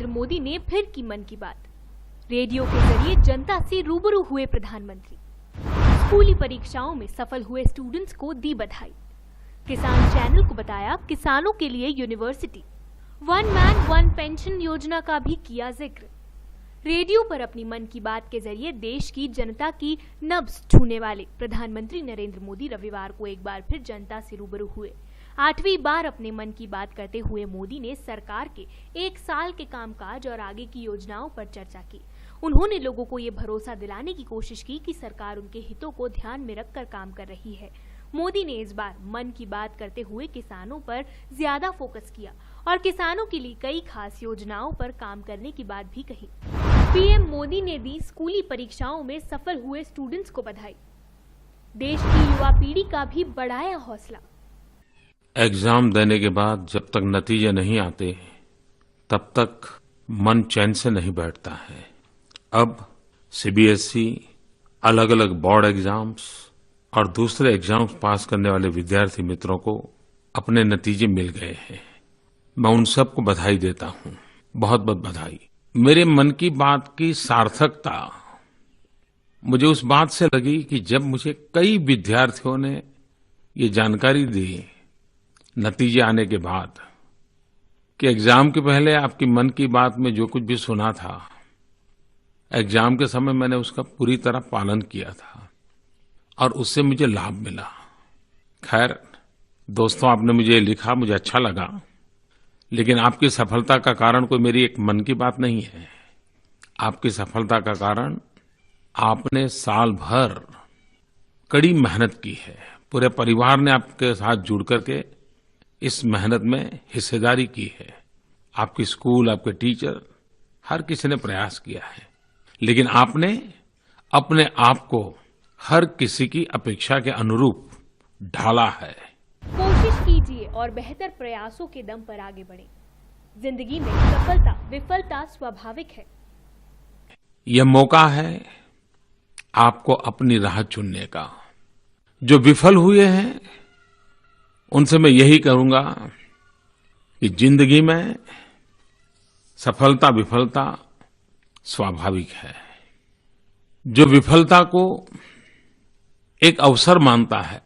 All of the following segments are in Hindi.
नरेंद्र मोदी ने फिर की मन की बात। रेडियो के जरिए जनता से रूबरू हुए प्रधानमंत्री। स्कूली परीक्षाओं में सफल हुए स्टूडेंट्स को दी बधाई। किसान चैनल को बताया किसानों के लिए university. One man one pension योजना का भी किया जिक्र। रेडियो पर अपनी मन की बात के जरिए देश की जनता की नब्ज छूने वाले प्रधानमंत्री नरेंद्र मोदी रविवार को एक बार फिर जनता से रूबरू हुए। 8वीं बार अपने मन की बात करते हुए मोदी ने सरकार के 1 साल के कामकाज और आगे की योजनाओं पर चर्चा की। उन्होंने लोगों को ये भरोसा दिलाने की कोशिश की कि सरकार उनके हितों को ध्यान में रखकर काम कर रही है। मोदी ने इस बार मन की बात करते हुए किसानों पर ज्यादा फोकस किया और किसानों के लिए कई खास योजनाओं पर काम करने की बात भी कही। पीएम मोदी ने दी स्कूली परीक्षाओं में सफल हुए स्टूडेंट्स को बधाई। देश की युवा पीढ़ी का भी बढ़ाया हौसला। एग्जाम देने के बाद जब तक नतीजे नहीं आते तब तक मन चैन से नहीं बैठता है। अब सीबीएसई, अलग अलग बोर्ड एग्जाम्स और दूसरे एग्जाम्स पास करने वाले विद्यार्थी मित्रों को अपने नतीजे मिल गए हैं। मैं उन सबको बधाई देता हूं, बहुत बहुत बधाई। मेरे मन की बात की सार्थकता मुझे उस बात से लगी कि जब मुझे कई विद्यार्थियों ने ये जानकारी दी नतीजे आने के बाद कि एग्जाम के पहले आपकी मन की बात में जो कुछ भी सुना था, एग्जाम के समय मैंने उसका पूरी तरह पालन किया था और उससे मुझे लाभ मिला। खैर दोस्तों, आपने मुझे लिखा, मुझे अच्छा लगा, लेकिन आपकी सफलता का कारण कोई मेरी एक मन की बात नहीं है। आपकी सफलता का कारण आपने साल भर कड़ी मेहनत की है। पूरे परिवार ने आपके साथ जुड़ करके इस मेहनत में हिस्सेदारी की है। आपकी स्कूल, आपके टीचर, हर किसी ने प्रयास किया है, लेकिन आपने अपने आप को हर किसी की अपेक्षा के अनुरूप ढाला है। कोशिश कीजिए और बेहतर प्रयासों के दम पर आगे बढ़ें। जिंदगी में सफलता विफलता स्वाभाविक है। यह मौका है आपको अपनी राह चुनने का। जो विफल हुए हैं उनसे मैं यही कहूंगा कि जिंदगी में सफलता विफलता स्वाभाविक है। जो विफलता को एक अवसर मानता है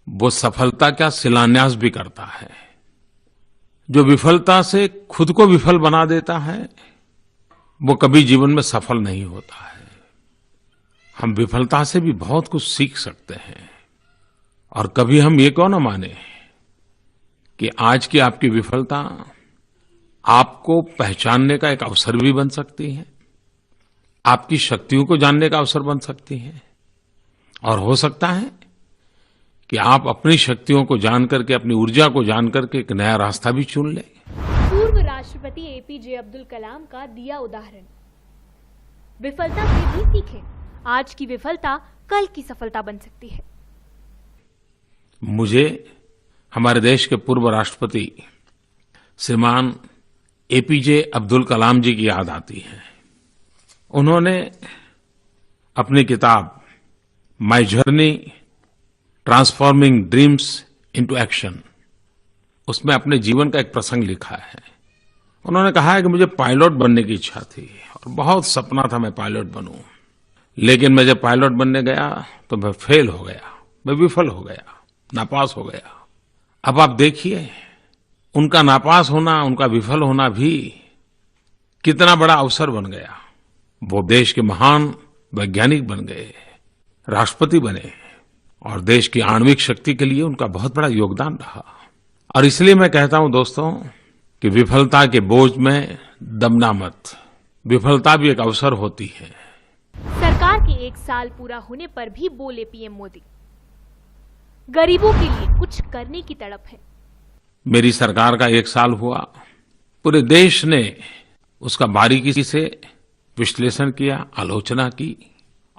वो सफलता का शिलान्यास भी करता है। जो विफलता से खुद को विफल बना देता है वो कभी जीवन में सफल नहीं होता है। हम विफलता से भी बहुत कुछ सीख सकते हैं और कभी हम ये क्यों ना माने कि आज की आपकी विफलता आपको पहचानने का एक अवसर भी बन सकती है, आपकी शक्तियों को जानने का अवसर बन सकती है और हो सकता है कि आप अपनी शक्तियों को जान करके, अपनी ऊर्जा को जान करके एक नया रास्ता भी चुन लें। पूर्व राष्ट्रपति एपीजे अब्दुल कलाम का दिया उदाहरण। विफलता से भी सीखें। आज की विफलता कल की सफलता बन सकती है। मुझे हमारे देश के पूर्व राष्ट्रपति श्रीमान एपीजे अब्दुल कलाम जी की याद आती है। उन्होंने अपनी किताब my journey transforming dreams into action, उसमें अपने जीवन का एक प्रसंग लिखा है। उन्होंने कहा है कि मुझे पायलट बनने की इच्छा थी और बहुत सपना था मैं पायलट बनूं, लेकिन मैं जब पायलट बनने गया तो मैं फेल हो गया, मैं विफल हो गया, नापास हो गया। अब आप देखिए उनका नापास होना, उनका विफल होना भी कितना बड़ा अवसर बन गया। वो देश के महान वैज्ञानिक बन गए, राष्ट्रपति बने और देश की आणविक शक्ति के लिए उनका बहुत बड़ा योगदान रहा। और इसलिए मैं कहता हूं दोस्तों कि विफलता के बोझ में दबना मत। विफलता भी एक अवसर होती है। सरकार के 1 साल पूरा होने पर भी बोले पीएम मोदी, गरीबों के लिए कुछ करने की तड़प है। मेरी सरकार का 1 साल हुआ, पूरे देश ने उसका बारीकी से विश्लेषण किया, आलोचना की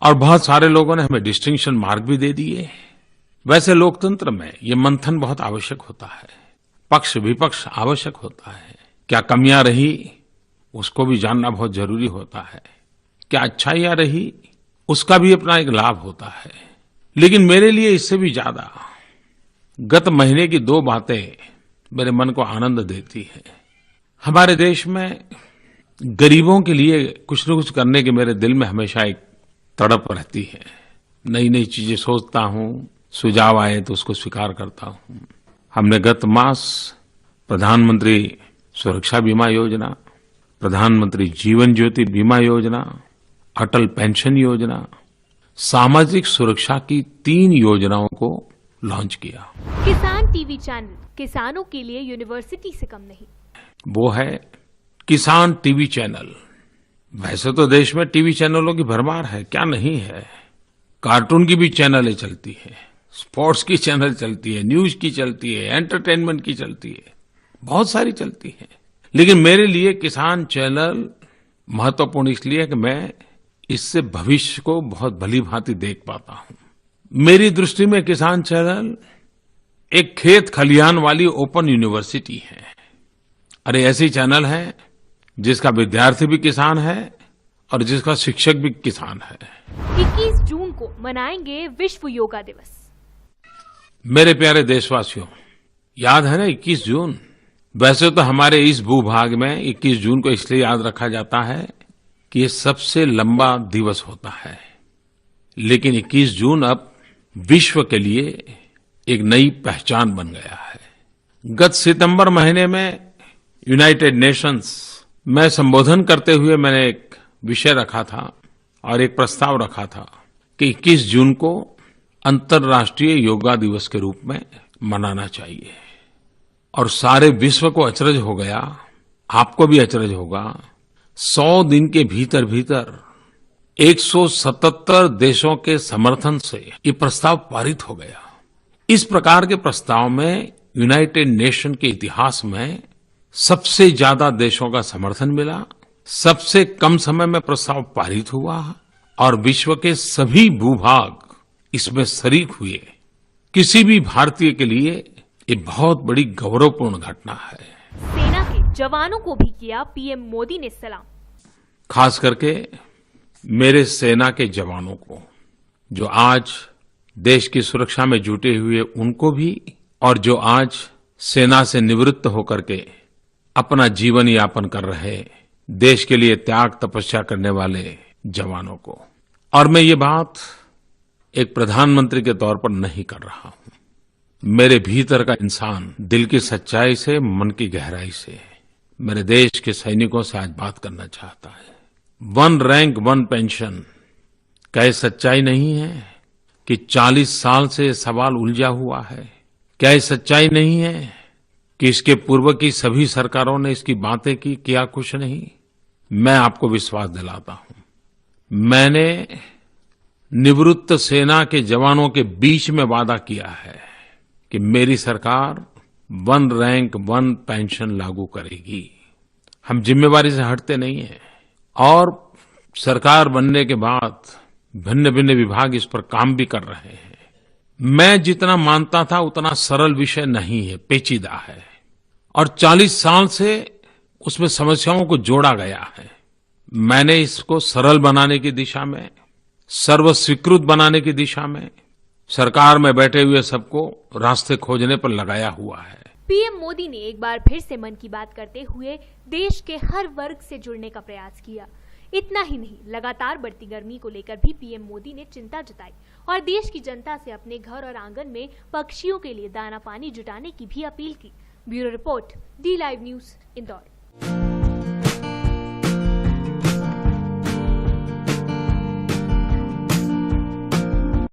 और बहुत सारे लोगों ने हमें डिस्टिंक्शन मार्क भी दे दिए। वैसे लोकतंत्र में ये मंथन बहुत आवश्यक होता है, पक्ष विपक्ष आवश्यक होता है। क्या कमियां रही उसको भी जानना बहुत जरूरी होता है, क्या अच्छाइयां रही उसका भी अपना एक लाभ होता है। लेकिन मेरे लिए इससे भी ज्यादा गत महीने की 2 बातें मेरे मन को आनंद देती है। हमारे देश में गरीबों के लिए कुछ न कुछ करने की मेरे दिल में हमेशा एक तड़प रहती है। नई नई चीजें सोचता हूं, सुझाव आए तो उसको स्वीकार करता हूं। हमने गत मास प्रधानमंत्री सुरक्षा बीमा योजना, प्रधानमंत्री जीवन ज्योति बीमा योजना, अटल पेंशन योजना, सामाजिक सुरक्षा की 3 योजनाओं को लॉन्च किया। किसान टीवी चैनल किसानों के लिए यूनिवर्सिटी से कम नहीं। वो है किसान टीवी चैनल। वैसे तो देश में टीवी चैनलों की भरमार है, क्या नहीं है। कार्टून की भी चैनलें चलती है, स्पोर्ट्स की चैनल चलती है, न्यूज की चलती है, एंटरटेनमेंट की चलती है, बहुत सारी चलती है। लेकिन मेरे लिए किसान चैनल महत्वपूर्ण इसलिए कि मैं इससे भविष्य को बहुत भली भांति देख पाता हूं। मेरी दृष्टि में किसान चैनल एक खेत खलिहान वाली ओपन यूनिवर्सिटी है। अरे ऐसी चैनल है जिसका विद्यार्थी भी किसान है और जिसका शिक्षक भी किसान है। 21 जून को मनाएंगे विश्व योगा दिवस। मेरे प्यारे देशवासियों, याद है ना 21 जून? वैसे तो हमारे इस भूभाग में 21 जून को इसलिए याद रखा जाता है कि ये सबसे लंबा दिवस होता है। लेकिन 21 जून अब विश्व के लिए एक नई पहचान बन गया है। गत सितंबर महीने में यूनाइटेड नेशंस में संबोधन करते हुए मैंने एक विषय रखा था और एक प्रस्ताव रखा था कि 21 जून को अंतर्राष्ट्रीय योगा दिवस के रूप में मनाना चाहिए। और सारे विश्व को अचरज हो गया, आपको भी अचरज होगा। 100 दिन के भीतर भीतर 177 देशों के समर्थन से ये प्रस्ताव पारित हो गया। इस प्रकार के प्रस्ताव में यूनाइटेड नेशन के इतिहास में सबसे ज्यादा देशों का समर्थन मिला, सबसे कम समय में प्रस्ताव पारित हुआ और विश्व के सभी भूभाग इसमें शरीक हुए। किसी भी भारतीय के लिए ये बहुत बड़ी गौरवपूर्ण घटना है। सेना के जवानों को भी किया पीएम मोदी ने सलाम। खास करके मेरे सेना के जवानों को, जो आज देश की सुरक्षा में जुटे हुए, उनको भी, और जो आज सेना से निवृत्त होकर के अपना जीवन यापन कर रहे, देश के लिए त्याग तपस्या करने वाले जवानों को। और मैं ये बात एक प्रधानमंत्री के तौर पर नहीं कर रहा हूं। मेरे भीतर का इंसान दिल की सच्चाई से, मन की गहराई से मेरे देश के सैनिकों से आज बात करना चाहता है। 1 रैंक 1 पेंशन, क्या ये सच्चाई नहीं है कि 40 साल से ये सवाल उलझा हुआ है? क्या ये सच्चाई नहीं है कि इसके पूर्व की सभी सरकारों ने इसकी बातें की, किया कुछ नहीं? मैं आपको विश्वास दिलाता हूं, मैंने निवृत्त सेना के जवानों के बीच में वादा किया है कि मेरी सरकार 1 रैंक 1 पेंशन लागू करेगी। हम जिम्मेवारी से हटते नहीं हैं और सरकार बनने के बाद भिन्न भिन्न विभाग इस पर काम भी कर रहे हैं। मैं जितना मानता था उतना सरल विषय नहीं है, पेचीदा है और 40 साल से उसमें समस्याओं को जोड़ा गया है। मैंने इसको सरल बनाने की दिशा में, सर्वस्वीकृत बनाने की दिशा में सरकार में बैठे हुए सबको रास्ते खोजने पर लगाया हुआ है। पीएम मोदी ने एक बार फिर से मन की बात करते हुए देश के हर वर्ग से जुड़ने का प्रयास किया। इतना ही नहीं, लगातार बढ़ती गर्मी को लेकर भी पीएम मोदी ने चिंता जताई और देश की जनता से अपने घर और आंगन में पक्षियों के लिए दाना पानी जुटाने की भी अपील की। Bureau report, D live news, Indore.